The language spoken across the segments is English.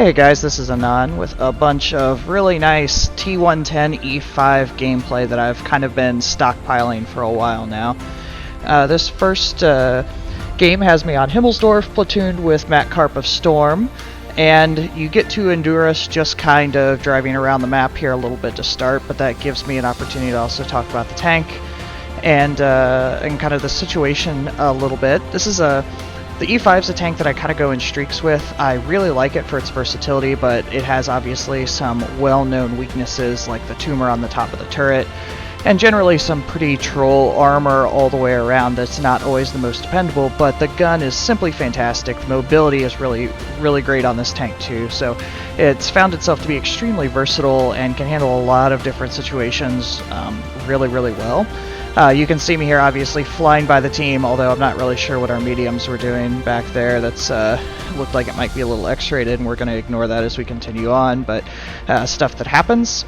Hey guys, this is Anon with a bunch of really nice T110E5 gameplay that I've kind of been stockpiling for a while now. This first game has me on Himmelsdorf, platooned with Matt Karp of Storm, and you get to endure us just kind of driving around the map here a little bit to start, but that gives me an opportunity to also talk about the tank and kind of the situation a little bit. The E5 is a tank that I kind of go in streaks with. I really like it for its versatility, but it has obviously some well-known weaknesses like the tumor on the top of the turret, and generally some pretty troll armor all the way around that's not always the most dependable, but the gun is simply fantastic. The mobility is really great on this tank too, so it's found itself to be extremely versatile and can handle a lot of different situations really well. You can see me here obviously flying by the team, although I'm not really sure what our mediums were doing back there. That's looked like it might be a little X-rated, and we're going to ignore that as we continue on, but stuff that happens.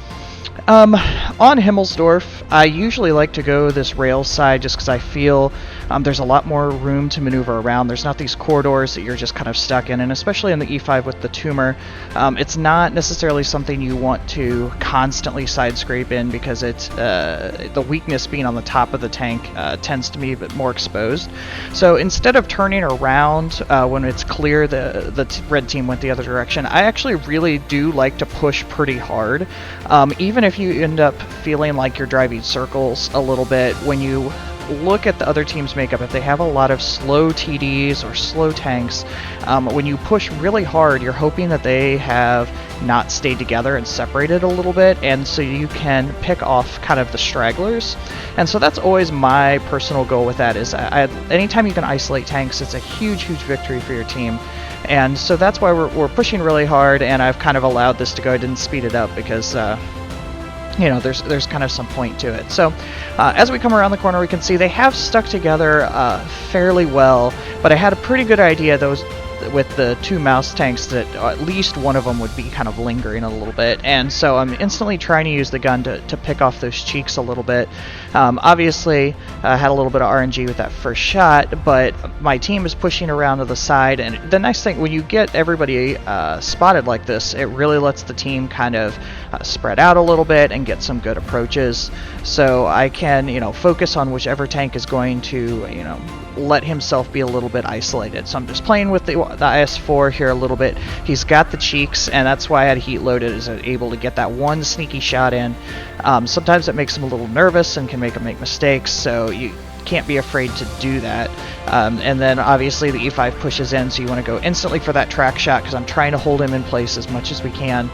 On Himmelsdorf, I usually like to go this rail side just because I feel there's a lot more room to maneuver around. There's not these corridors that you're just kind of stuck in, and especially in the E5 with the tumor, it's not necessarily something you want to constantly side scrape in because it's the weakness being on the top of the tank tends to be a bit more exposed. So instead of turning around when it's clear the red team went the other direction, I actually really do like to push pretty hard, even if you end up feeling like you're driving circles a little bit. When you look at the other team's makeup, if they have a lot of slow TDs or slow tanks, when you push really hard, you're hoping that they have not stayed together and separated a little bit, and so you can pick off kind of the stragglers. And so that's always my personal goal with that, is anytime you can isolate tanks, it's a huge victory for your team. And so that's why we're pushing really hard, and I've kind of allowed this to go. I didn't speed it up because you know, there's kind of some point to it. So as we come around the corner, we can see they have stuck together fairly well, but I had a pretty good idea with the two mouse tanks that at least one of them would be kind of lingering a little bit, and so I'm instantly trying to use the gun to pick off those cheeks a little bit. Obviously had a little bit of RNG with that first shot, but my team is pushing around to the side, and the nice thing, when you get everybody spotted like this, it really lets the team kind of spread out a little bit and get some good approaches, so I can, you know, focus on whichever tank is going to, you know, let himself be a little bit isolated. So I'm just playing with the IS-4 here a little bit. He's got the cheeks, and that's why I had heat loaded, is able to get that one sneaky shot in. Sometimes it makes him a little nervous and can make him make mistakes, so you can't be afraid to do that. And then obviously the E5 pushes in, so you want to go instantly for that track shot because I'm trying to hold him in place as much as we can.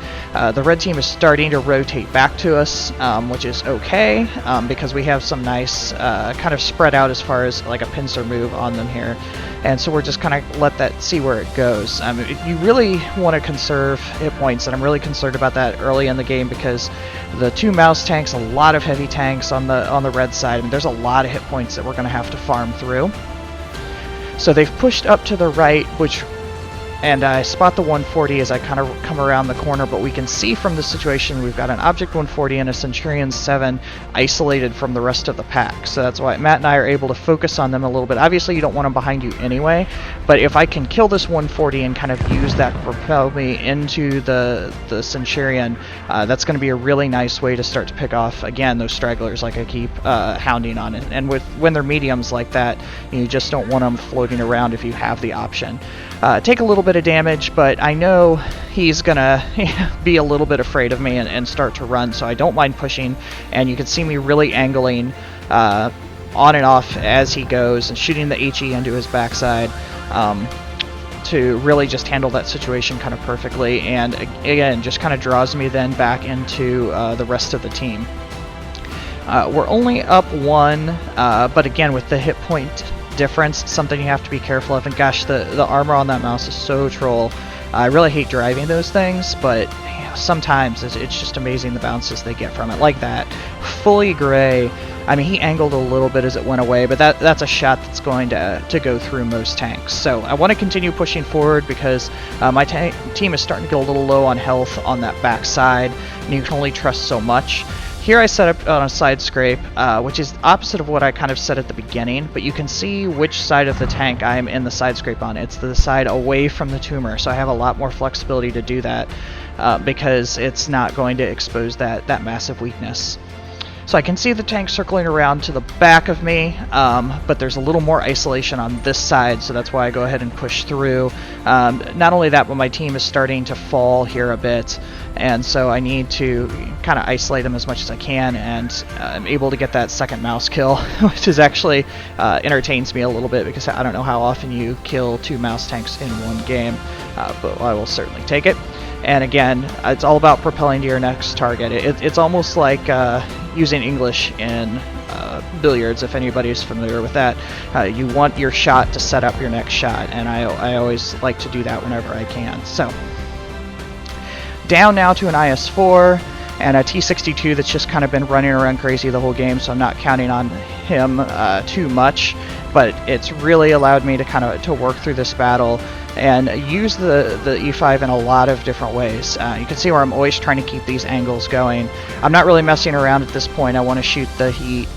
The red team is starting to rotate back to us, which is okay, because we have some nice kind of spread out as far as like a pincer move on them here. And so we're just kind of let that see where it goes. You really want to conserve hit points, and I'm really concerned about that early in the game because the two mouse tanks, a lot of heavy tanks on the red side, and there's a lot of hit points that we're going to have to farm through. So they've pushed up to the right, and I spot the 140 as I kind of come around the corner, but we can see from the situation we've got an Object 140 and a Centurion 7 isolated from the rest of the pack. So that's why Matt and I are able to focus on them a little bit. Obviously you don't want them behind you anyway, but if I can kill this 140 and kind of use that to propel me into the Centurion, that's going to be a really nice way to start to pick off, again, those stragglers like I keep hounding on. And when they're mediums like that, you just don't want them floating around if you have the option. Take a little bit of damage, but I know he's gonna be a little bit afraid of me and start to run, so I don't mind pushing, and you can see me really angling on and off as he goes and shooting the HE into his backside to really just handle that situation kind of perfectly, and again just kind of draws me then back into the rest of the team. We're only up one, but again with the hit point difference, something you have to be careful of. And gosh, the armor on that mouse is so troll. I really hate driving those things, but you know, sometimes it's just amazing the bounces they get from it. Like that, fully gray. I mean, he angled a little bit as it went away, but that's a shot that's going to go through most tanks. So I want to continue pushing forward because my team is starting to get a little low on health on that back side, and you can only trust so much. here I set up on a side scrape, which is opposite of what I kind of said at the beginning, but you can see which side of the tank I'm in the side scrape on. It's the side away from the tumor, so I have a lot more flexibility to do that because it's not going to expose that massive weakness. So I can see the tank circling around to the back of me, but there's a little more isolation on this side, so that's why I go ahead and push through. Not only that, but my team is starting to fall here a bit, and so I need to kind of isolate them as much as I can, and I'm able to get that second mouse kill, which is actually entertains me a little bit because I don't know how often you kill 2 mouse tanks in one game, but I will certainly take it. And again, it's all about propelling to your next target. It's almost like using English in billiards, if anybody is familiar with that. You want your shot to set up your next shot, and I always like to do that whenever I can. So, down now to an IS-4 and a T-62 that's just kind of been running around crazy the whole game, so I'm not counting on him too much, but it's really allowed me to kind of work through this battle and use the E5 in a lot of different ways. You can see where I'm always trying to keep these angles going. I'm not really messing around at this point. I want to shoot the heat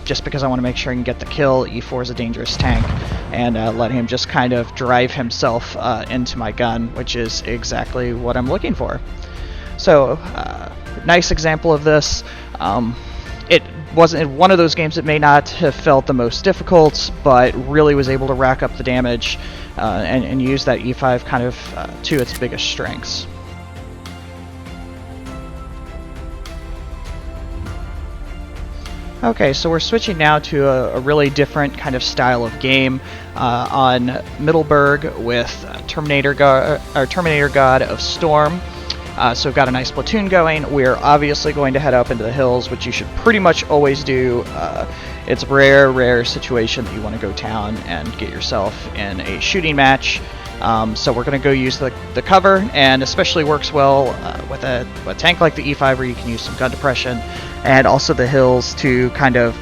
just because I want to make sure I can get the kill. E4 is a dangerous tank, and let him just kind of drive himself into my gun, which is exactly what I'm looking for. So, nice example of this. It wasn't one of those games that may not have felt the most difficult, but really was able to rack up the damage and use that E5 kind of to its biggest strengths. Okay, so we're switching now to a really different kind of style of game on Middlesburg with Terminator God of Storm. So we've got a nice platoon going. We're obviously going to head up into the hills, which you should pretty much always do. It's a rare situation that you want to go down and get yourself in a shooting match. So we're going to go use the cover, and especially works well with a tank like the E5 where you can use some gun depression, and also the hills to kind of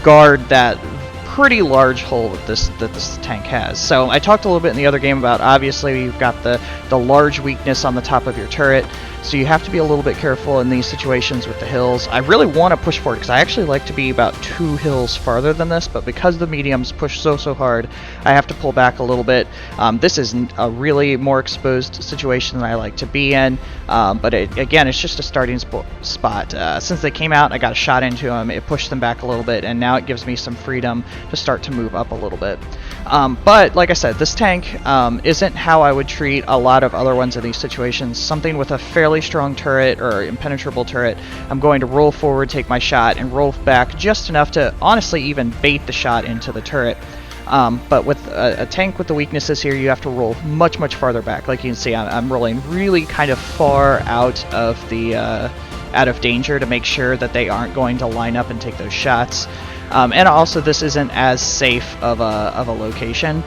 guard that pretty large hole that this tank has. So I talked a little bit in the other game about, obviously you've got the large weakness on the top of your turret, so you have to be a little bit careful in these situations with the hills. I really want to push forward because I actually like to be about 2 hills farther than this, but because the mediums push so hard, I have to pull back a little bit. This is a really more exposed situation than I like to be in, but again, it's just a starting spot. Since they came out, I got a shot into them, it pushed them back a little bit, and now it gives me some freedom to start to move up a little bit. But like I said, this tank isn't how I would treat a lot of other ones in these situations. Something with a fairly strong turret or impenetrable turret, I'm going to roll forward, take my shot, and roll back just enough to honestly even bait the shot into the turret. But with a tank with the weaknesses here, you have to roll much farther back. Like you can see, I'm rolling really kind of far out of the out of danger to make sure that they aren't going to line up and take those shots. And also, this isn't as safe of a location,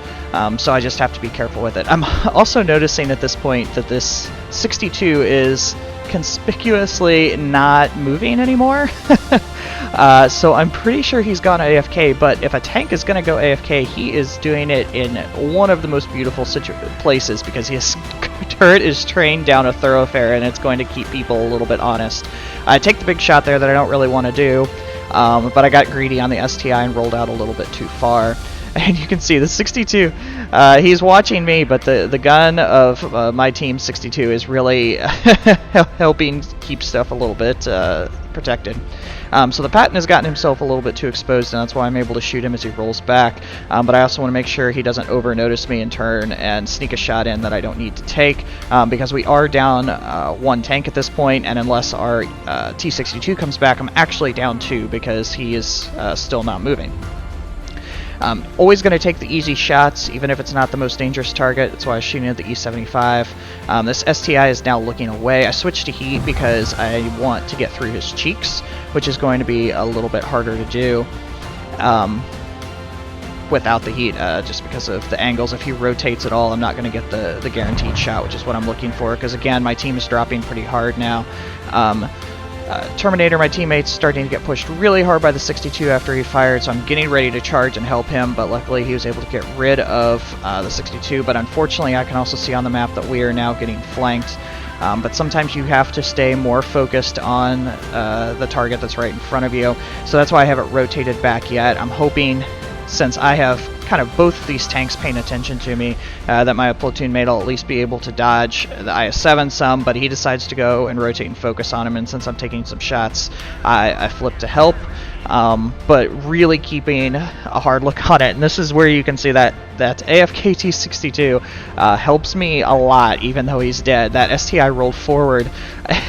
so I just have to be careful with it. I'm also noticing at this point that this 62 is conspicuously not moving anymore. So I'm pretty sure he's gone AFK, but if a tank is going to go AFK, he is doing it in one of the most beautiful places, because his turret is trained down a thoroughfare, and it's going to keep people a little bit honest. I take the big shot there that I don't really want to do, but I got greedy on the STI and rolled out a little bit too far. And you can see the 62, he's watching me, but the gun of my team 62 is really helping keep stuff a little bit protected. So the Patton has gotten himself a little bit too exposed, and that's why I'm able to shoot him as he rolls back. But I also want to make sure he doesn't over-notice me and turn and sneak a shot in that I don't need to take, because we are down 1 tank at this point, and unless our T-62 comes back, I'm actually down 2 because he is still not moving. Always going to take the easy shots, even if it's not the most dangerous target. That's why I was shooting at the E75. This STI is now looking away. I switched to heat because I want to get through his cheeks, which is going to be a little bit harder to do without the heat, just because of the angles. If he rotates at all, I'm not going to get the guaranteed shot, which is what I'm looking for, because again, my team is dropping pretty hard now. Terminator, my teammate's starting to get pushed really hard by the 62 after he fired, so I'm getting ready to charge and help him, but luckily he was able to get rid of the 62, but unfortunately I can also see on the map that we are now getting flanked. But sometimes you have to stay more focused on the target that's right in front of you, so that's why I haven't rotated back yet. I'm hoping, since I have kind of both of these tanks paying attention to me, that my platoon mate will at least be able to dodge the IS-7 some, but he decides to go and rotate and focus on him, and since I'm taking some shots, I flip to help. But really keeping a hard look on it, and this is where you can see that AFK T62 helps me a lot, even though he's dead. That STI rolled forward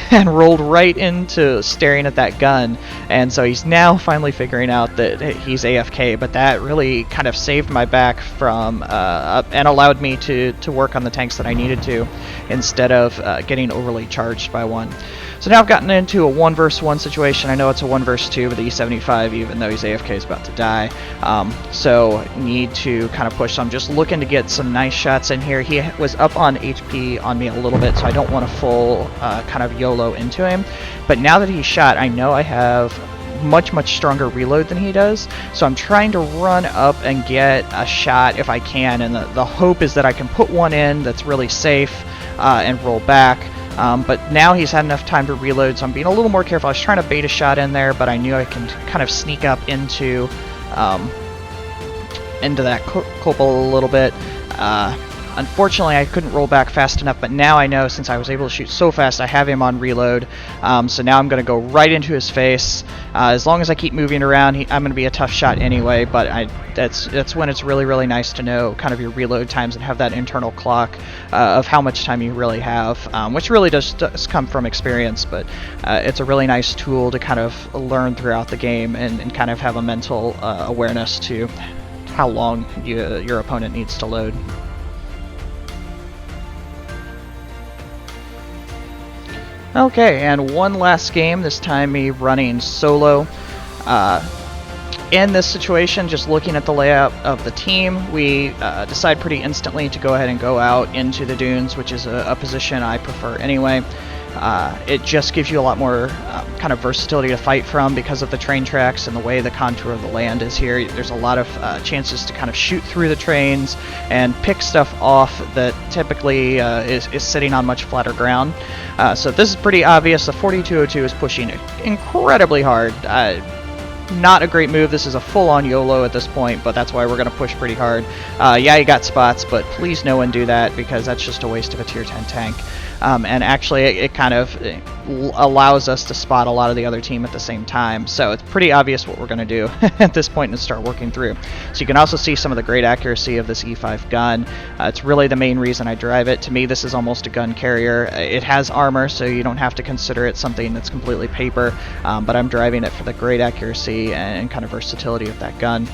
and rolled right into staring at that gun, and so he's now finally figuring out that he's AFK, but that really kind of saved my back from and allowed me to work on the tanks that I needed to, instead of getting overly charged by one. So now I've gotten into a 1 versus 1 situation. I know it's a 1 versus 2 with the E75, even though he's AFK, is about to die. So need to kind of push. So I'm just looking to get some nice shots in here. He was up on HP on me a little bit, so I don't want to full kind of YOLO into him. But now that he's shot, I know I have much stronger reload than he does, so I'm trying to run up and get a shot if I can, and the hope is that I can put one in that's really safe and roll back. But now he's had enough time to reload, so I'm being a little more careful. I was trying to bait a shot in there, but I knew I can kind of sneak up into that couple a little bit. Unfortunately, I couldn't roll back fast enough, but now I know, since I was able to shoot so fast, I have him on reload. So now I'm going to go right into his face. As long as I keep moving around, I'm going to be a tough shot anyway, but that's when it's really nice to know kind of your reload times and have that internal clock of how much time you really have, which really does come from experience, but it's a really nice tool to kind of learn throughout the game and kind of have a mental awareness to how long your opponent needs to load. Okay, and one last game, this time me running solo. In this situation, just looking at the layout of the team, we decide pretty instantly to go ahead and go out into the dunes, which is a position I prefer anyway. It just gives you a lot more kind of versatility to fight from because of the train tracks and the way the contour of the land is here. There's a lot of chances to kind of shoot through the trains and pick stuff off that typically is sitting on much flatter ground. So this is pretty obvious. The 4202 is pushing incredibly hard. Not a great move. This is a full-on YOLO at this point, but that's why we're going to push pretty hard. Yeah, you got spots, but please no one do that, because that's just a waste of a tier 10 tank. And actually, it kind of allows us to spot a lot of the other team at the same time. So it's pretty obvious what we're going to do at this point and start working through. So you can also see some of the great accuracy of this E5 gun. It's really the main reason I drive it. To me, this is almost a gun carrier. It has armor, so you don't have to consider it something that's completely paper, but I'm driving it for the great accuracy and kind of versatility of that gun.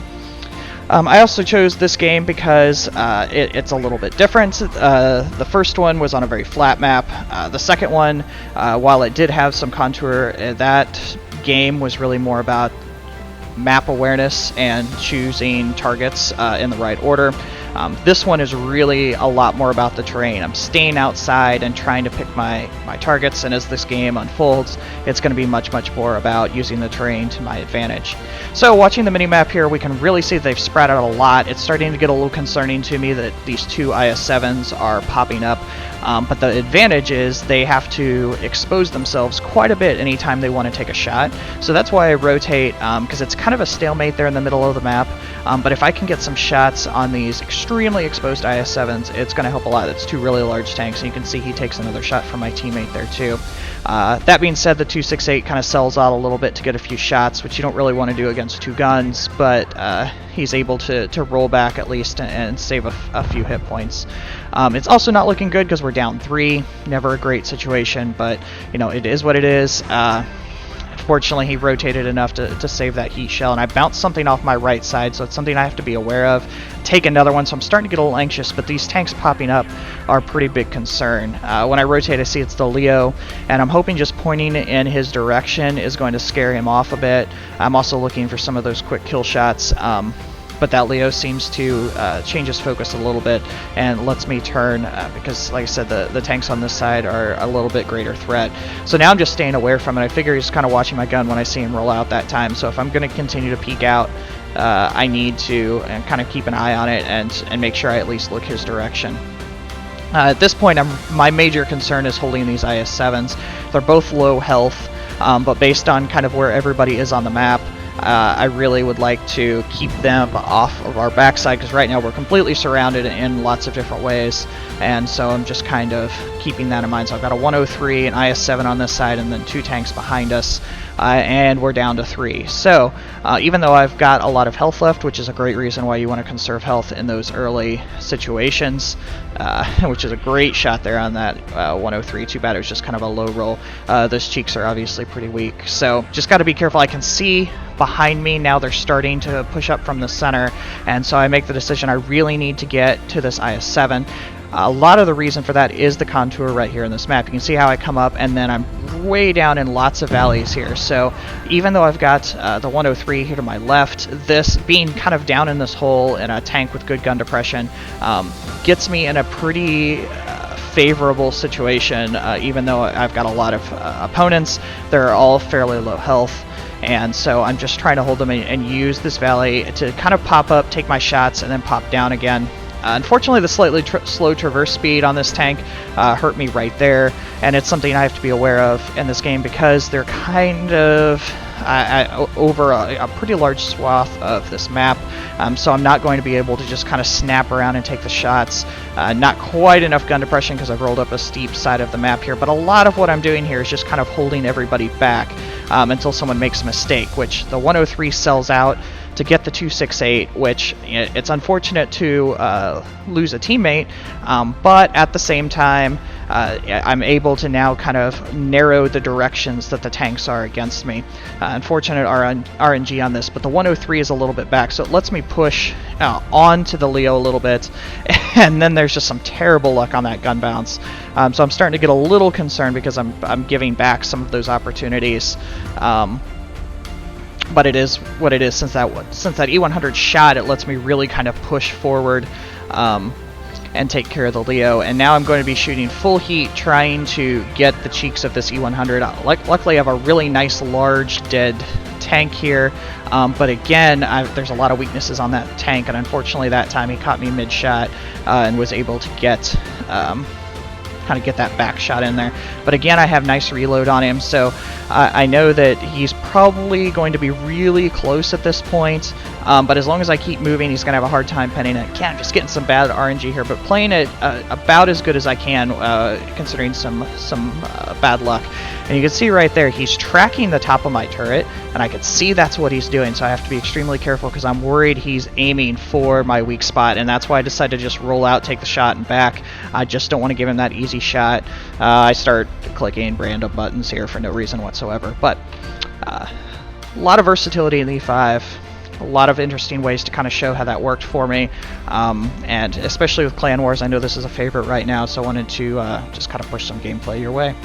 I also chose this game because it's a little bit different. The first one was on a very flat map. The second one, while it did have some contour, that game was really more about map awareness and choosing targets in the right order. This one is really a lot more about the terrain. I'm staying outside and trying to pick my targets, and as this game unfolds, it's going to be much more about using the terrain to my advantage. So watching the minimap here, we can really see they've spread out a lot. It's starting to get a little concerning to me that these two IS-7s are popping up. But the advantage is they have to expose themselves quite a bit anytime they want to take a shot. So that's why I rotate, because it's kind of a stalemate there in the middle of the map. But if I can get some shots on these extremely exposed IS-7s, it's going to help a lot. It's two really large tanks, and you can see he takes another shot from my teammate there too. That being said, the 268 kind of sells out a little bit to get a few shots, which you don't really want to do against two guns, but he's able to roll back at least and save a few hit points. It's also not looking good because we're down 3. Never a great situation, but you know, it is what it is. Fortunately, he rotated enough to save that heat shell, and I bounced something off my right side, so it's something I have to be aware of. Take another one, so I'm starting to get a little anxious, but these tanks popping up are a pretty big concern. When I rotate, I see it's the Leo, and I'm hoping just pointing in his direction is going to scare him off a bit. I'm also looking for some of those quick kill shots. but that Leo seems to change his focus a little bit and lets me turn because, like I said, the tanks on this side are a little bit greater threat. So now I'm just staying away from it. I figure he's kind of watching my gun when I see him roll out that time. So if I'm going to continue to peek out, I need to kind of keep an eye on it and make sure I at least look his direction. At this point, my major concern is holding these IS-7s. They're both low health, but based on kind of where everybody is on the map, I really would like to keep them off of our backside, because right now we're completely surrounded in lots of different ways, and so I'm just kind of keeping that in mind. So I've got a 103, an IS-7 on this side, and then 2 tanks behind us, and we're down to 3. So even though I've got a lot of health left, which is a great reason why you want to conserve health in those early situations, which is a great shot there on that 103. Too bad it was just kind of a low roll. Those cheeks are obviously pretty weak, so just got to be careful. I can see behind me now they're starting to push up from the center, and so I make the decision I really need to get to this IS-7. A lot of the reason for that is the contour right here in this map. You can see how I come up and then I'm way down in lots of valleys here. So even though I've got the 103 here to my left, this being kind of down in this hole in a tank with good gun depression gets me in a pretty favorable situation, even though I've got a lot of opponents. They're all fairly low health. And so I'm just trying to hold them and use this valley to kind of pop up, take my shots, and then pop down again. Unfortunately, the slightly slow traverse speed on this tank hurt me right there, and it's something I have to be aware of in this game because they're kind of over a pretty large swath of this map, so I'm not going to be able to just kind of snap around and take the shots. Not quite enough gun depression because I've rolled up a steep side of the map here, but a lot of what I'm doing here is just kind of holding everybody back until someone makes a mistake, which the 103 sells out to get the 268, which it's unfortunate to lose a teammate, but at the same time I'm able to now kind of narrow the directions that the tanks are against me. Unfortunate RNG on this, but the 103 is a little bit back, so it lets me push onto the Leo a little bit, and then there's just some terrible luck on that gun bounce. So I'm starting to get a little concerned because I'm giving back some of those opportunities. But it is what it is. Since that E100 shot, it lets me really kind of push forward and take care of the Leo. And now I'm going to be shooting full heat, trying to get the cheeks of this E100. Luckily, I have a really nice, large, dead tank here. But again, there's a lot of weaknesses on that tank, and unfortunately that time he caught me mid-shot and was able to get kind of get that back shot in there. But again, I have nice reload on him, so I know that he's probably going to be really close at this point, but as long as I keep moving, he's going to have a hard time pinning it. Again, I'm just getting some bad RNG here, but playing it about as good as I can, considering some bad luck. And you can see right there, he's tracking the top of my turret, and I can see that's what he's doing, so I have to be extremely careful because I'm worried he's aiming for my weak spot, and that's why I decided to just roll out, take the shot, and back. I just don't want to give him that easy shot. I start clicking random buttons here for no reason whatsoever, but a lot of versatility in the E5. A lot of interesting ways to kind of show how that worked for me, and especially with Clan Wars, I know this is a favorite right now, so I wanted to just kind of push some gameplay your way.